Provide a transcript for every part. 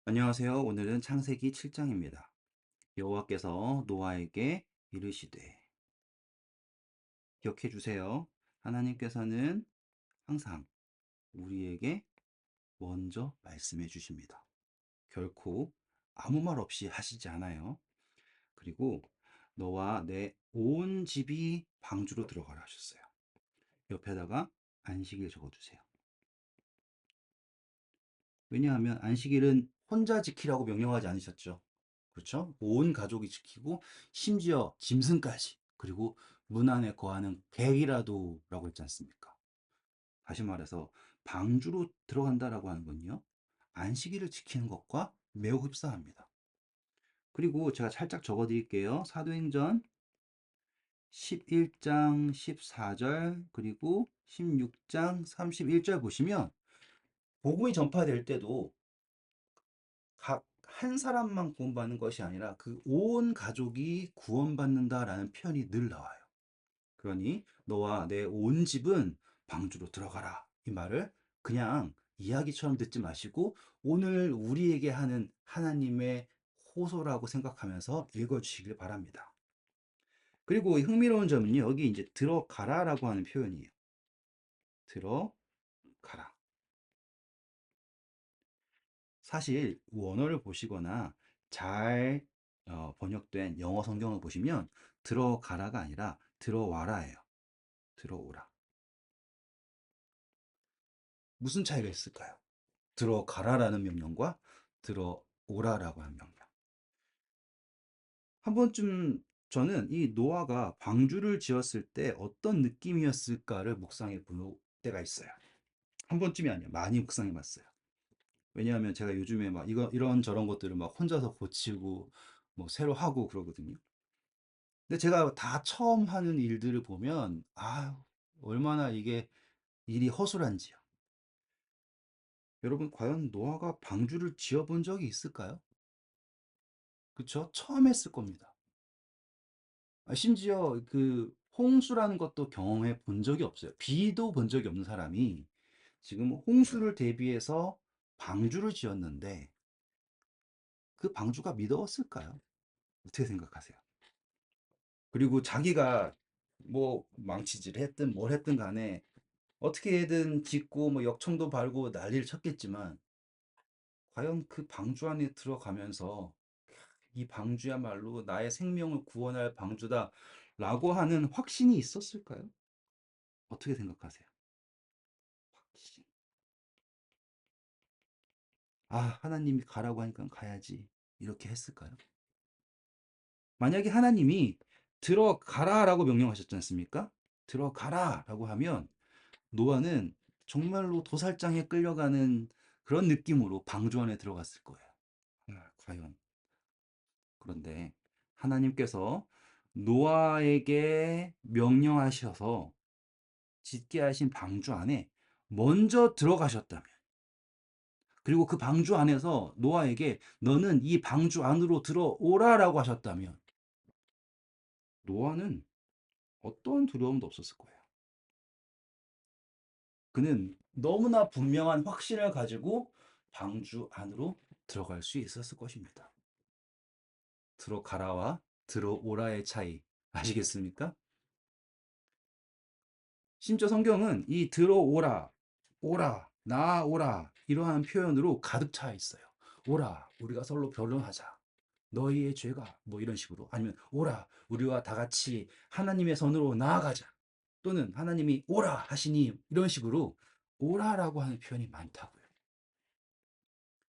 안녕하세요. 오늘은 창세기 7장입니다. 여호와께서 노아에게 이르시되 기억해 주세요. 하나님께서는 항상 우리에게 먼저 말씀해 주십니다. 결코 아무 말 없이 하시지 않아요. 그리고 너와 내 온 집이 방주로 들어가라 하셨어요. 옆에다가 안식일 적어 주세요. 왜냐하면 안식일은 혼자 지키라고 명령하지 않으셨죠. 그렇죠? 온 가족이 지키고 심지어 짐승까지 그리고 문 안에 거하는 개이라도라고 했지 않습니까? 다시 말해서 방주로 들어간다라고 하는 건요. 안식일을 지키는 것과 매우 흡사합니다. 그리고 제가 살짝 적어 드릴게요. 사도행전 11장 14절 그리고 16장 31절 보시면 복음이 전파될 때도 각 한 사람만 구원받는 것이 아니라 그 온 가족이 구원받는다라는 표현이 늘 나와요. 그러니 너와 내 온 집은 방주로 들어가라. 이 말을 그냥 이야기처럼 듣지 마시고 오늘 우리에게 하는 하나님의 호소라고 생각하면서 읽어주시길 바랍니다. 그리고 흥미로운 점은요, 여기 이제 들어가라라고 하는 표현이에요. 들어가라. 사실 원어를 보시거나 잘 번역된 영어 성경을 보시면 들어가라가 아니라 들어와라예요. 들어오라. 무슨 차이가 있을까요? 들어가라라는 명령과 들어오라라고 하는 명령. 한 번쯤 저는 이 노아가 방주를 지었을 때 어떤 느낌이었을까를 묵상해 볼 때가 있어요. 한 번쯤이 아니야. 많이 묵상해 봤어요. 왜냐하면 제가 요즘에 막 이런 저런 것들을 막 혼자서 고치고 뭐 새로 하고 그러거든요. 근데 제가 다 처음 하는 일들을 보면 얼마나 이게 일이 허술한지요. 여러분 과연 노아가 방주를 지어 본 적이 있을까요? 그쵸? 처음 했을 겁니다. 심지어 그 홍수라는 것도 경험해 본 적이 없어요. 비도 본 적이 없는 사람이 지금 홍수를 대비해서 방주를 지었는데 그 방주가 믿어왔을까요? 어떻게 생각하세요? 그리고 자기가 뭐 망치질 했든 뭘 했든 간에 어떻게든 짓고 뭐 역청도 발고 난리를 쳤겠지만 과연 그 방주 안에 들어가면서 이 방주야말로 나의 생명을 구원할 방주다라고 하는 확신이 있었을까요? 어떻게 생각하세요? 확신. 하나님이 가라고 하니까 가야지. 이렇게 했을까요? 만약에 하나님이 들어가라라고 명령하셨지 않습니까? 들어가라라고 하면 노아는 정말로 도살장에 끌려가는 그런 느낌으로 방주 안에 들어갔을 거예요. 과연. 그런데 하나님께서 노아에게 명령하셔서 짓게 하신 방주 안에 먼저 들어가셨다면, 그리고 그 방주 안에서 노아에게 너는 이 방주 안으로 들어오라라고 하셨다면, 노아는 어떠한 두려움도 없었을 거예요. 그는 너무나 분명한 확신을 가지고 방주 안으로 들어갈 수 있었을 것입니다. 들어가라와 들어오라의 차이 아시겠습니까? 심지어 성경은 이 들어오라, 오라, 나오라 이러한 표현으로 가득 차 있어요. 오라, 우리가 서로 변론하자. 너희의 죄가 뭐 이런 식으로 아니면 오라, 우리와 다 같이 하나님의 선으로 나아가자. 또는 하나님이 오라 하시니 이런 식으로 오라라고 하는 표현이 많다고요.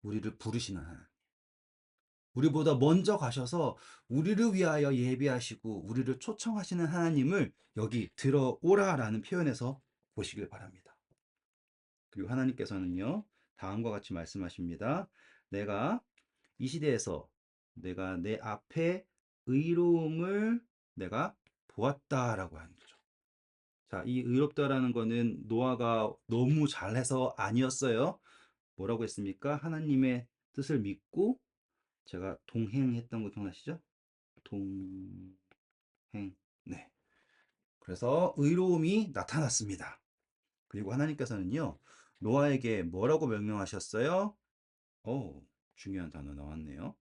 우리를 부르시는 하나님. 우리보다 먼저 가셔서 우리를 위하여 예비하시고 우리를 초청하시는 하나님을 여기 들어오라라는 표현에서 보시길 바랍니다. 그리고 하나님께서는요, 다음과 같이 말씀하십니다. 내가 이 시대에서 내가 내 앞에 의로움을 내가 보았다라고 하는 거죠. 자, 이 의롭다라는 거는 노아가 너무 잘해서 아니었어요. 뭐라고 했습니까? 하나님의 뜻을 믿고 제가 동행했던 거 기억나시죠? 동행. 네. 그래서 의로움이 나타났습니다. 그리고 하나님께서는요, 노아에게 뭐라고 명령하셨어요? 오, 중요한 단어 나왔네요.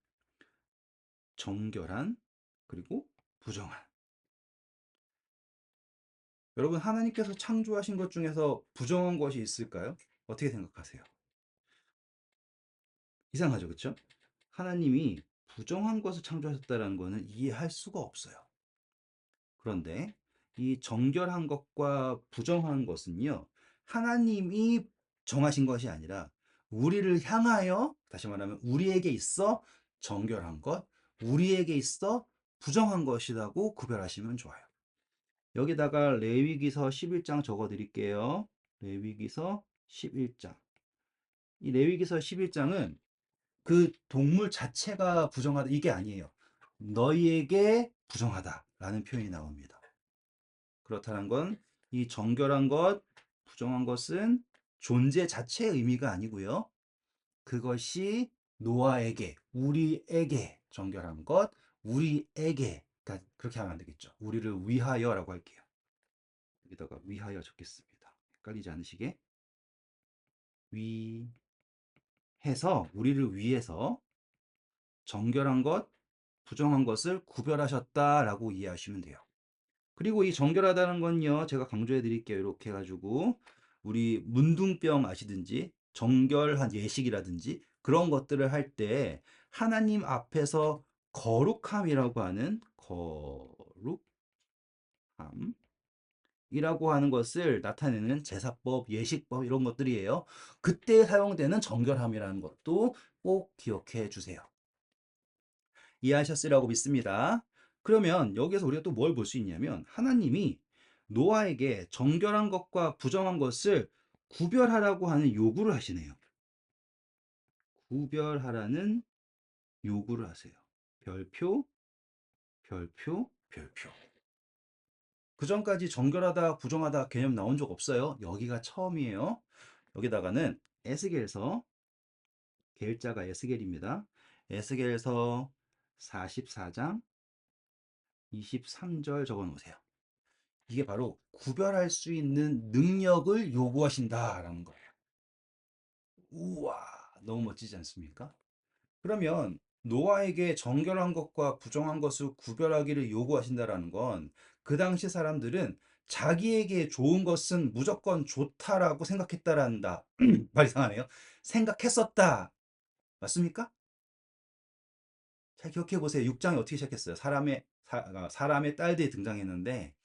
정결한, 그리고 부정한. 여러분, 하나님께서 창조하신 것 중에서 부정한 것이 있을까요? 어떻게 생각하세요? 이상하죠, 그쵸? 하나님이 부정한 것을 창조하셨다는 것은 이해할 수가 없어요. 그런데 이 정결한 것과 부정한 것은요, 하나님이 정하신 것이 아니라 우리를 향하여, 다시 말하면 우리에게 있어 정결한 것, 우리에게 있어 부정한 것이라고 구별하시면 좋아요. 여기다가 레위기서 11장 적어 드릴게요. 레위기서 11장. 이 레위기서 11장은 그 동물 자체가 부정하다 이게 아니에요. 너희에게 부정하다라는 표현이 나옵니다. 그렇다는 건 이 정결한 것, 부정한 것은 존재 자체의 의미가 아니고요. 그것이 노아에게, 우리에게 정결한 것, 우리에게, 그러니까 그렇게 하면 안 되겠죠. 우리를 위하여라고 할게요. 여기다가 위하여 적겠습니다. 헷갈리지 않으시게. 위해서, 우리를 위해서 정결한 것, 부정한 것을 구별하셨다라고 이해하시면 돼요. 그리고 이 정결하다는 건요, 제가 강조해 드릴게요. 이렇게 해가지고, 우리 문둥병 아시든지, 정결한 예식이라든지, 그런 것들을 할 때, 하나님 앞에서 거룩함이라고 하는, 이라고 하는 것을 나타내는 제사법, 예식법 이런 것들이에요. 그때 사용되는 정결함이라는 것도 꼭 기억해 주세요. 이해하셨으리라고 믿습니다. 그러면 여기서 우리가 또 뭘 볼 수 있냐면 하나님이 노아에게 정결한 것과 부정한 것을 구별하라고 하는 요구를 하시네요. 구별하라는 요구를 하세요. 별표, 별표, 별표. 그 전까지 정결하다, 부정하다 개념 나온 적 없어요. 여기가 처음이에요. 여기다가는 에스겔서, 계일자가 에스겔입니다. 에스겔서 44장 23절 적어 놓으세요. 이게 바로 구별할 수 있는 능력을 요구하신다라는 거예요. 우와, 너무 멋지지 않습니까? 그러면 노아에게 정결한 것과 부정한 것을 구별하기를 요구하신다라는 건 그 당시 사람들은 자기에게 좋은 것은 무조건 좋다라고 생각했다란다. 말 이상하네요. 생각했었다. 맞습니까? 잘 기억해 보세요. 6장이 어떻게 시작했어요? 사람의 딸들이 등장했는데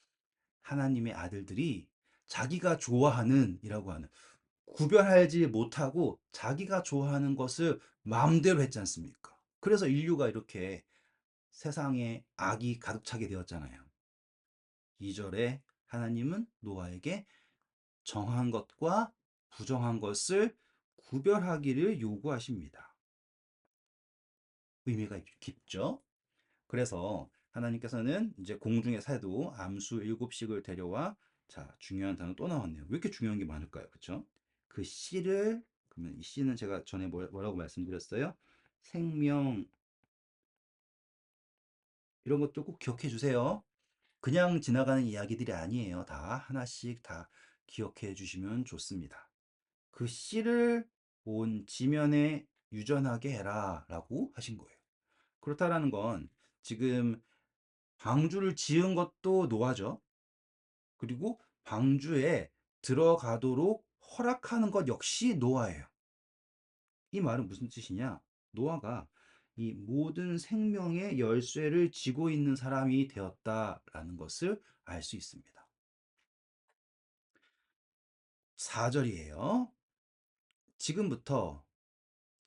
하나님의 아들들이 자기가 좋아하는 이라고 하는 구별하지 못하고 자기가 좋아하는 것을 마음대로 했지 않습니까? 그래서 인류가 이렇게 세상에 악이 가득 차게 되었잖아요. 2절에 하나님은 노아에게 정한 것과 부정한 것을 구별하기를 요구하십니다. 의미가 깊죠? 그래서 하나님께서는 이제 공중의 새도 암수 7씩을 데려와, 자, 중요한 단어 또 나왔네요. 왜 이렇게 중요한 게 많을까요? 그쵸? 그 씨를, 그러면 이 씨는 제가 전에 뭐라고 말씀드렸어요? 생명, 이런 것도 꼭 기억해 주세요. 그냥 지나가는 이야기들이 아니에요. 다 하나씩 다 기억해 주시면 좋습니다. 그 씨를 온 지면에 유전하게 해라 라고 하신 거예요. 그렇다라는 건 지금 방주를 지은 것도 노아죠. 그리고 방주에 들어가도록 허락하는 것 역시 노아예요. 이 말은 무슨 뜻이냐? 노아가 이 모든 생명의 열쇠를 쥐고 있는 사람이 되었다라는 것을 알 수 있습니다. 4절이에요. 지금부터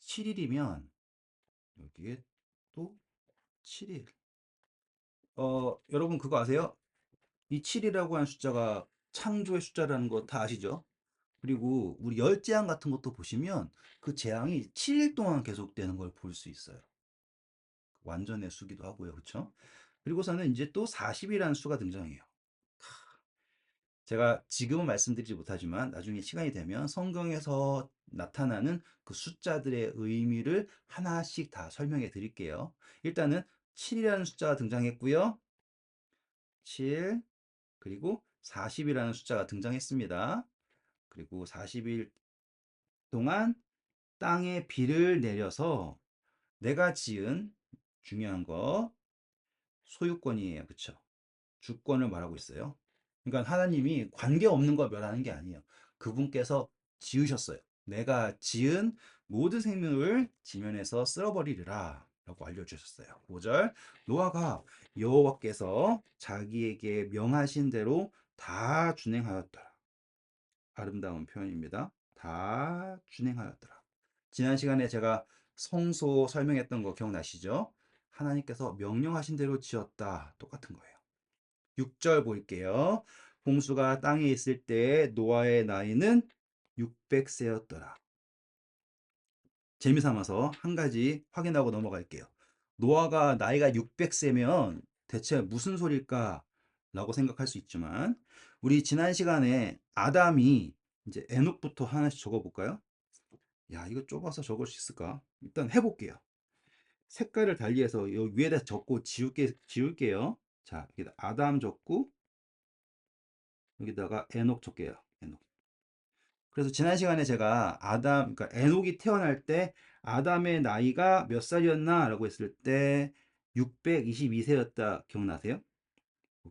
7일이면 여기에 또 7일. 여러분 그거 아세요? 이 7이라고 하는 숫자가 창조의 숫자라는 거 다 아시죠? 그리고 우리 열재앙 같은 것도 보시면 그 재앙이 7일 동안 계속되는 걸 볼 수 있어요. 완전의 수기도 하고요. 그렇죠? 그리고서는 이제 또 40이라는 수가 등장해요. 제가 지금은 말씀드리지 못하지만 나중에 시간이 되면 성경에서 나타나는 그 숫자들의 의미를 하나씩 다 설명해 드릴게요. 일단은 7이라는 숫자가 등장했고요. 7, 그리고 40이라는 숫자가 등장했습니다. 그리고 40일 동안 땅에 비를 내려서 내가 지은 중요한 거 소유권이에요. 그쵸? 주권을 말하고 있어요. 그러니까 하나님이 관계없는 거 멸하는 게 아니에요. 그분께서 지으셨어요. 내가 지은 모든 생명을 지면에서 쓸어버리리라 라고 알려주셨어요. 5절 노아가 여호와께서 자기에게 명하신 대로 다 준행하였더라. 아름다운 표현입니다. 다 준행하였더라. 지난 시간에 제가 성소 설명했던 거 기억나시죠? 하나님께서 명령하신 대로 지었다. 똑같은 거예요. 6절 볼게요. 홍수가 땅에 있을 때 노아의 나이는 600세였더라. 재미삼아서 한 가지 확인하고 넘어갈게요. 노아가 나이가 600세면 대체 무슨 소릴까? 라고 생각할 수 있지만 우리 지난 시간에 아담이 이제 에녹부터 하나씩 적어볼까요? 야, 이거 좁아서 적을 수 있을까? 일단 해볼게요. 색깔을 달리해서 여기 위에다 적고 지울게요. 자, 여기다 아담 적고 여기다가 에녹 적게요. 에녹. 그래서 지난 시간에 제가 그러니까 에녹이 태어날 때 아담의 나이가 몇 살이었나? 라고 했을 때 622세였다. 기억나세요?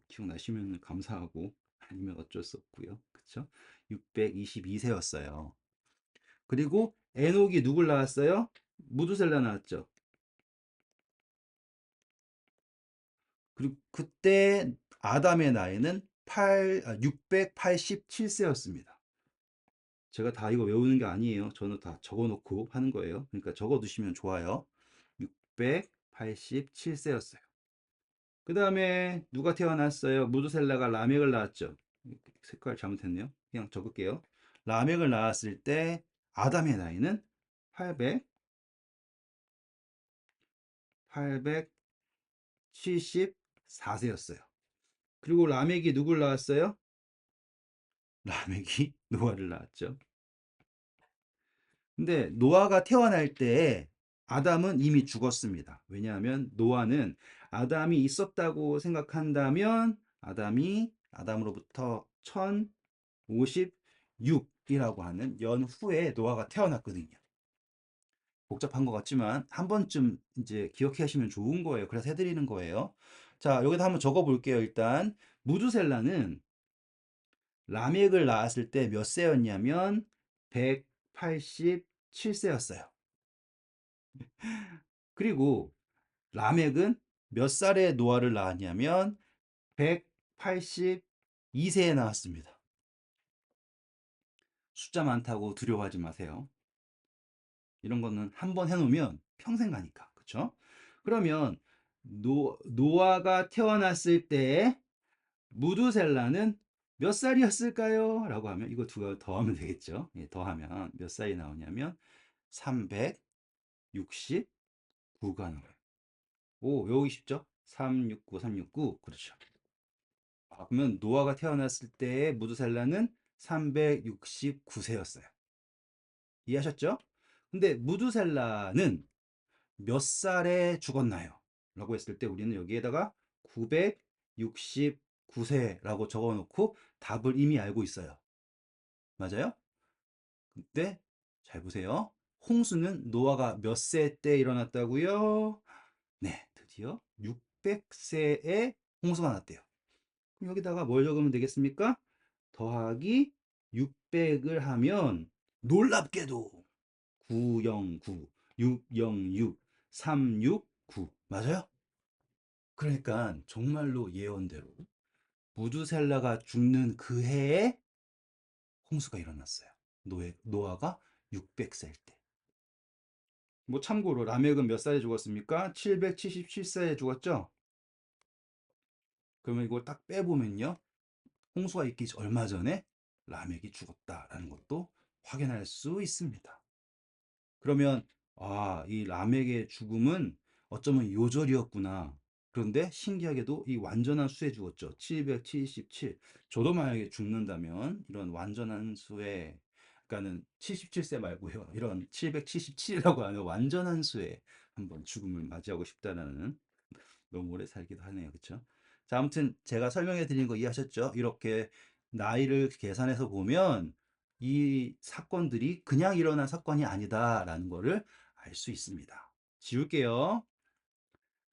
기억나시면 감사하고 아니면 어쩔 수 없고요. 그쵸? 622세였어요. 그리고 에녹이 누굴 낳았어요? 무두셀라 낳았죠. 그리고 그때 아담의 나이는 687세였습니다. 제가 다 이거 외우는 게 아니에요. 저는 다 적어 놓고 하는 거예요. 그러니까 적어 두시면 좋아요. 687세였어요. 그 다음에 누가 태어났어요? 무드셀라가 라멕을 낳았죠. 색깔 잘못했네요. 그냥 적을게요. 라멕을 낳았을 때 아담의 나이는 874세였어요. 그리고 라멕이 누굴 낳았어요? 라멕이 노아를 낳았죠. 근데 노아가 태어날 때 아담은 이미 죽었습니다. 왜냐하면 노아는 아담이 있었다고 생각한다면 아담으로부터 1056이라고 하는 연후에 노아가 태어났거든요. 복잡한 것 같지만 한 번쯤 이제 기억해 하시면 좋은 거예요. 그래서 해드리는 거예요. 자, 여기다 한번 적어 볼게요. 일단 무두셀라는 라멕을 낳았을 때 몇 세였냐면 187세였어요. 그리고 라멕은 몇 살에 노아를 낳았냐면 182세에 낳았습니다. 숫자 많다고 두려워하지 마세요. 이런 거는 한 번 해놓으면 평생 가니까. 그쵸? 그러면 노아가 태어났을 때 무두셀라는 몇 살이었을까요? 라고 하면 이거 두 개 더하면 되겠죠. 예, 더하면 몇 살이 나오냐면 369가 나와요. 오, 외우기 쉽죠? 369, 369. 그렇죠. 그러면 노아가 태어났을 때의 무두셀라는 369세였어요. 이해하셨죠? 근데 무두셀라는 몇 살에 죽었나요? 라고 했을 때 우리는 여기에다가 969세라고 적어 놓고 답을 이미 알고 있어요. 맞아요? 근데 잘 보세요. 홍수는 노아가 몇 세 때 일어났다고요? 네, 드디어 600세에 홍수가 났대요. 그럼 여기다가 뭘 적으면 되겠습니까? 더하기 600을 하면 놀랍게도 909, 606, 369 맞아요? 그러니까 정말로 예언대로 무두셀라가 죽는 그 해에 홍수가 일어났어요. 노아가 600세일 때. 뭐 참고로 라멕은 몇 살에 죽었습니까? 777세에 죽었죠? 그러면 이걸 딱 빼보면요. 홍수가 있기 얼마 전에 라멕이 죽었다라는 것도 확인할 수 있습니다. 그러면 이 라멕의 죽음은 어쩌면 요절이었구나. 그런데 신기하게도 이 완전한 수에 죽었죠. 777. 저도 만약에 죽는다면 이런 완전한 수에 그러니까는 77세 말고요. 이런 777이라고 하는 완전한 수에 한번 죽음을 맞이하고 싶다라는 너무 오래 살기도 하네요. 그렇죠? 자, 아무튼 제가 설명해 드린 거 이해하셨죠? 이렇게 나이를 계산해서 보면 이 사건들이 그냥 일어난 사건이 아니다라는 거를 알 수 있습니다. 지울게요.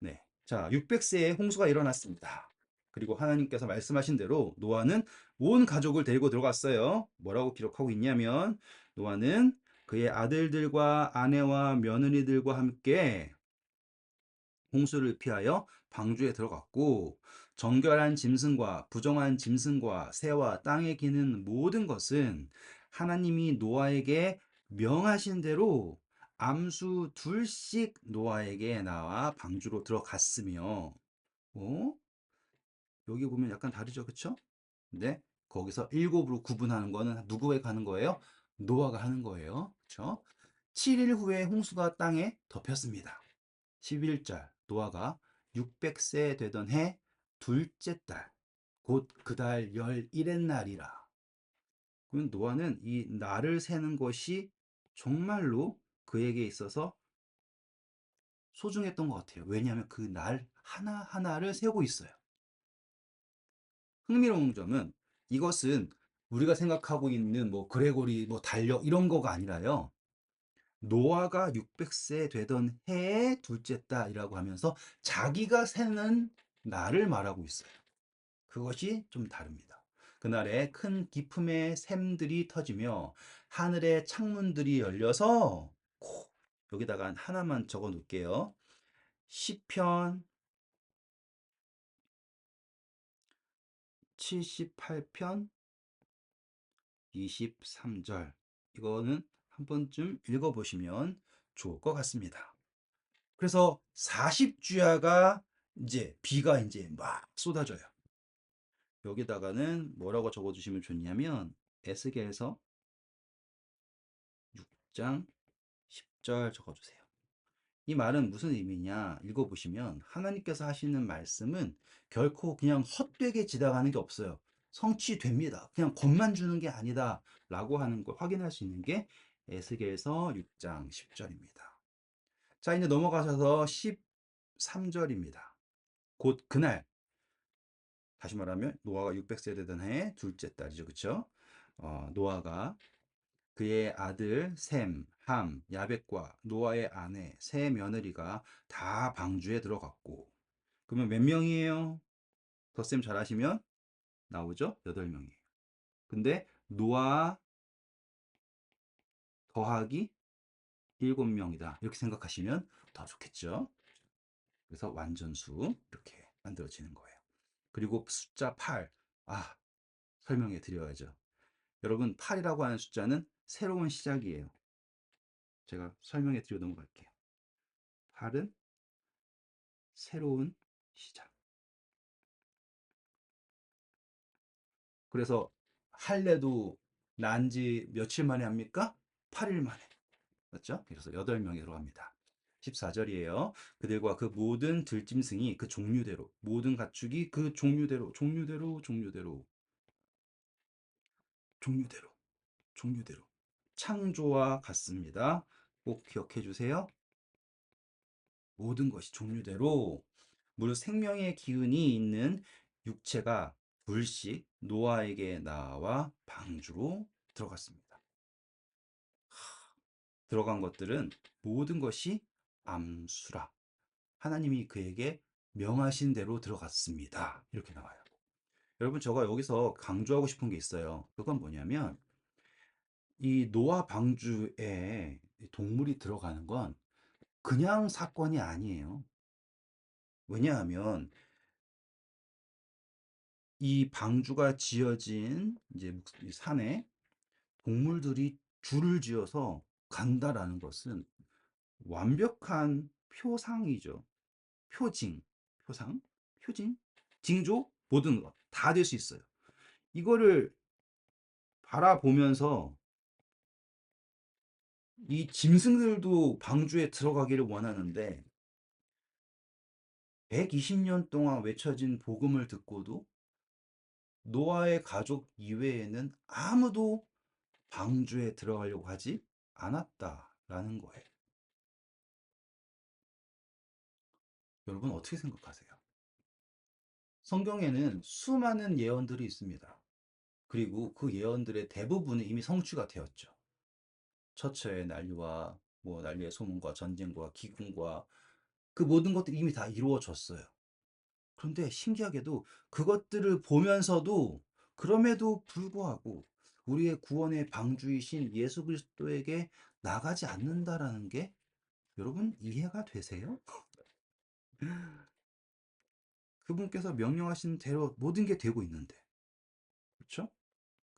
네. 자, 600세에 홍수가 일어났습니다. 그리고 하나님께서 말씀하신 대로 노아는 온 가족을 데리고 들어갔어요. 뭐라고 기록하고 있냐면 노아는 그의 아들들과 아내와 며느리들과 함께 홍수를 피하여 방주에 들어갔고 정결한 짐승과 부정한 짐승과 새와 땅에 기는 모든 것은 하나님이 노아에게 명하신 대로 암수 둘씩 노아에게 나와 방주로 들어갔으며 어? 여기 보면 약간 다르죠, 그쵸? 근데 거기서 일곱으로 구분하는 거는 누구에 가는 거예요? 노아가 하는 거예요. 그쵸? 7일 후에 홍수가 땅에 덮였습니다. 11절 노아가 600세 되던 해 둘째 달 곧 그 달 11의 날이라. 그럼 노아는 이 날을 세는 것이 정말로 그에게 있어서 소중했던 것 같아요. 왜냐하면 그 날 하나하나를 세고 있어요. 흥미로운 점은 이것은 우리가 생각하고 있는 뭐 그레고리 뭐 달력 이런 거가 아니라요. 노아가 600세 되던 해의 둘째 달이라고 하면서 자기가 세는 날을 말하고 있어요. 그것이 좀 다릅니다. 그날에 큰 기품의 샘들이 터지며 하늘의 창문들이 열려서 여기다가 하나만 적어 놓을게요. 시편 78편 23절 이거는 한 번쯤 읽어보시면 좋을 것 같습니다. 그래서 40주야가 이제 비가 이제 막 쏟아져요. 여기다가는 뭐라고 적어주시면 좋냐면 에스겔서 6장 10절 적어주세요. 이 말은 무슨 의미냐 읽어보시면 하나님께서 하시는 말씀은 결코 그냥 헛되게 지나가는 게 없어요. 성취됩니다. 그냥 겁만 주는 게 아니다 라고 하는 걸 확인할 수 있는 게 에스겔서 6장 10절입니다. 자, 이제 넘어가셔서 13절입니다. 곧 그날, 다시 말하면 노아가 600세 되던 해 둘째 달이죠. 그쵸? 노아가 그의 아들 셈, 함, 야벳과 노아의 아내 세 며느리가 다 방주에 들어갔고 그러면 몇 명이에요? 덧셈 잘 하시면 나오죠? 8명이에요. 근데 노아 더하기 7명이다. 이렇게 생각하시면 더 좋겠죠? 그래서 완전수 이렇게 만들어지는 거예요. 그리고 숫자 8. 아, 설명해 드려야죠. 여러분, 8이라고 하는 숫자는 새로운 시작이에요. 제가 설명해 드리고 넘어갈게요. 8은 새로운 시작. 그래서 할례도 난 지 며칠 만에 합니까? 8일 만에. 맞죠? 그래서 8명이 들어갑니다. 14절이에요. 그들과 그 모든 들짐승이 그 종류대로, 모든 가축이 그 종류대로, 종류대로, 종류대로. 창조와 같습니다. 꼭 기억해 주세요. 모든 것이 종류대로 무릇 생명의 기운이 있는 육체가 둘씩 노아에게 나와 방주로 들어갔습니다. 들어간 것들은 모든 것이 암수라. 하나님이 그에게 명하신 대로 들어갔습니다. 이렇게 나와요. 여러분, 제가 여기서 강조하고 싶은 게 있어요. 그건 뭐냐면, 이 노아 방주에 동물이 들어가는 건 그냥 사건이 아니에요. 왜냐하면 이 방주가 지어진 이제 산에 동물들이 줄을 지어서 간다라는 것은 완벽한 표상이죠. 표징, 표상, 표징, 징조, 모든 것 다 될 수 있어요. 이거를 바라보면서 이 짐승들도 방주에 들어가기를 원하는데 120년 동안 외쳐진 복음을 듣고도 노아의 가족 이외에는 아무도 방주에 들어가려고 하지 않았다라는 거예요. 여러분 어떻게 생각하세요? 성경에는 수많은 예언들이 있습니다. 그리고 그 예언들의 대부분은 이미 성취가 되었죠. 처처의 난리와 뭐 난리의 소문과 전쟁과 기근과 그 모든 것들이 이미 다 이루어졌어요. 그런데 신기하게도 그것들을 보면서도 그럼에도 불구하고 우리의 구원의 방주이신 예수 그리스도에게 나가지 않는다라는 게 여러분 이해가 되세요? 그분께서 명령하신 대로 모든 게 되고 있는데, 그렇죠?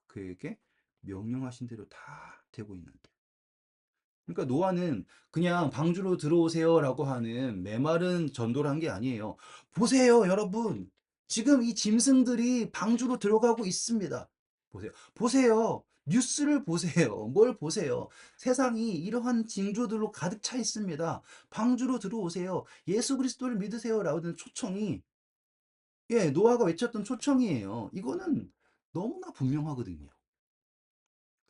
그에게 명령하신 대로 다 되고 있는데. 그러니까 노아는 그냥 방주로 들어오세요라고 하는 메마른 전도를 한 게 아니에요. 보세요, 여러분. 지금 이 짐승들이 방주로 들어가고 있습니다. 보세요. 보세요. 뉴스를 보세요. 뭘 보세요. 세상이 이러한 징조들로 가득 차 있습니다. 방주로 들어오세요. 예수 그리스도를 믿으세요라는 초청이 예, 노아가 외쳤던 초청이에요. 이거는 너무나 분명하거든요.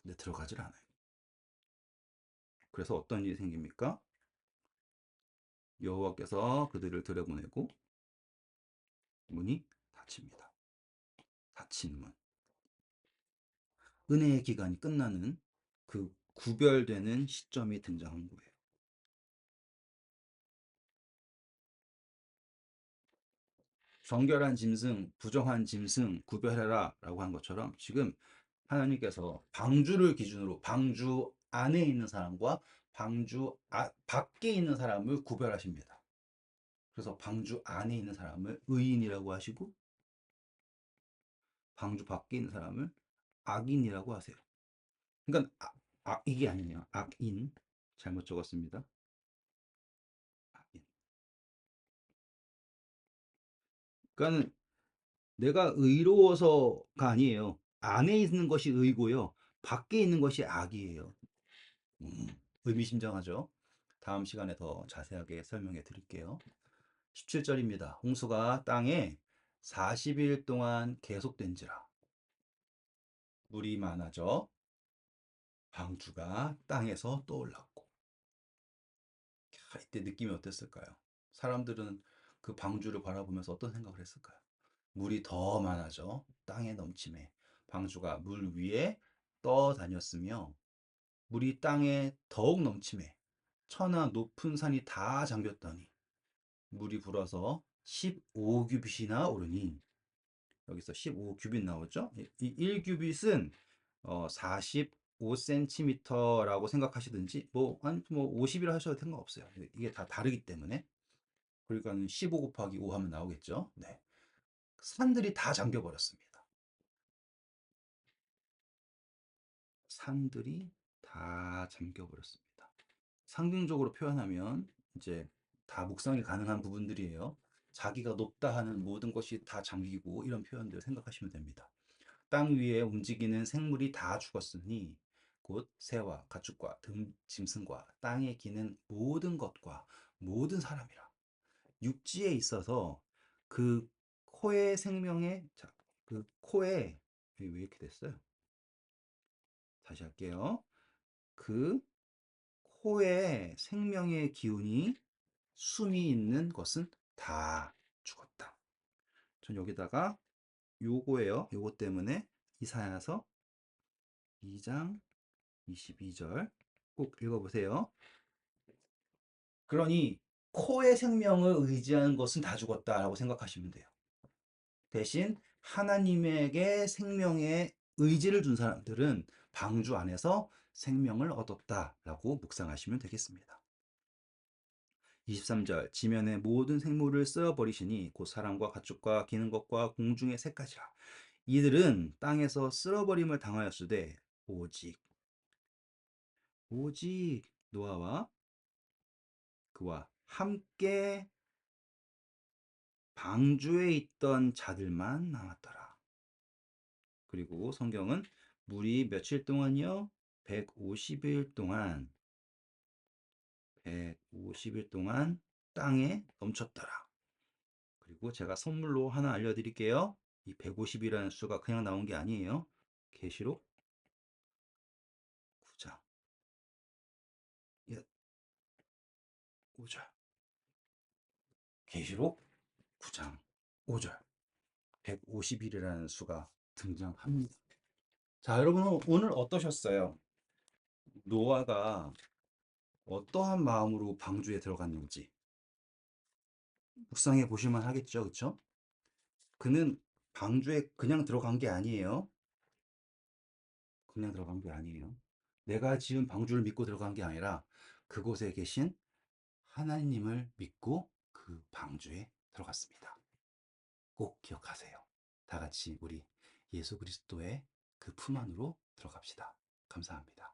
근데 들어가질 않아요. 그래서 어떤 일이 생깁니까? 여호와께서 그들을 들여보내고 문이 닫힙니다. 닫힌 문. 은혜의 기간이 끝나는 그 구별되는 시점이 등장한 거예요. 정결한 짐승, 부정한 짐승 구별해라 라고 한 것처럼 지금 하나님께서 방주를 기준으로 방주 안에 있는 사람과 밖에 있는 사람을 구별하십니다. 그래서 방주 안에 있는 사람을 의인이라고 하시고 방주 밖에 있는 사람을 악인이라고 하세요. 그러니까 이게 아니네요. 악인. 잘못 적었습니다. 악인. 그러니까는 내가 의로워서가 아니에요. 안에 있는 것이 의고요. 밖에 있는 것이 악이에요. 음, 의미심장하죠. 다음 시간에 더 자세하게 설명해 드릴게요. 17절입니다. 홍수가 땅에 40일 동안 계속된지라 물이 많아져 방주가 땅에서 떠올랐고. 이때 느낌이 어땠을까요? 사람들은 그 방주를 바라보면서 어떤 생각을 했을까요? 물이 더 많아져 땅에 넘침에 방주가 물 위에 떠다녔으며 물이 땅에 더욱 넘침에 천하 높은 산이 다 잠겼더니 물이 불어서 15규빗이나 오르니 여기서 15규빗 나오죠? 이 1규빗은 45cm라고 생각하시든지 뭐 아니 뭐 50이라 하셔도 상관없어요. 이게 다 다르기 때문에 그러니까 15 곱하기 5 하면 나오겠죠. 네. 산들이 다 잠겨 버렸습니다. 산들이 다 잠겨 버렸습니다. 상징적으로 표현하면 이제 다 묵상이 가능한 부분들이에요. 자기가 높다 하는 모든 것이 다 잠기고 이런 표현들 생각하시면 됩니다. 땅 위에 움직이는 생물이 다 죽었으니 곧 새와 가축과 등 짐승과 땅에 기는 모든 것과 모든 사람이라. 육지에 있어서 그 코의 생명의 그 코에 왜 이렇게 됐어요? 다시 할게요. 그 코에 생명의 기운이 숨이 있는 것은 다 죽었다. 전 여기다가 요거예요. 요거 때문에 이사야서 2장 22절 꼭 읽어보세요. 그러니 코의 생명을 의지하는 것은 다 죽었다라고 생각하시면 돼요. 대신 하나님에게 생명의 의지를 둔 사람들은 방주 안에서 생명을 얻었다라고 묵상하시면 되겠습니다. 23절 지면의 모든 생물을 쓸어버리시니 곧 사람과 가축과 기는 것과 공중의 새까지라 이들은 땅에서 쓸어버림을 당하였으되 오직 노아와 그와 함께 방주에 있던 자들만 남았더라. 그리고 성경은 물이 며칠 동안이요? 150일 동안 150일 동안 땅에 넘쳤더라. 그리고 제가 선물로 하나 알려드릴게요. 이 150이라는 수가 그냥 나온 게 아니에요. 계시록 9장 5절 계시록 9장 5절 150일이라는 수가 등장합니다. 자, 여러분 오늘 어떠셨어요? 노아가 어떠한 마음으로 방주에 들어갔는지 묵상해 보실만 하겠죠, 그쵸? 그는 방주에 그냥 들어간 게 아니에요. 그냥 들어간 게 아니에요. 내가 지은 방주를 믿고 들어간 게 아니라 그곳에 계신 하나님을 믿고 그 방주에 들어갔습니다. 꼭 기억하세요. 다 같이 우리 예수 그리스도의 그 품 안으로 들어갑시다. 감사합니다.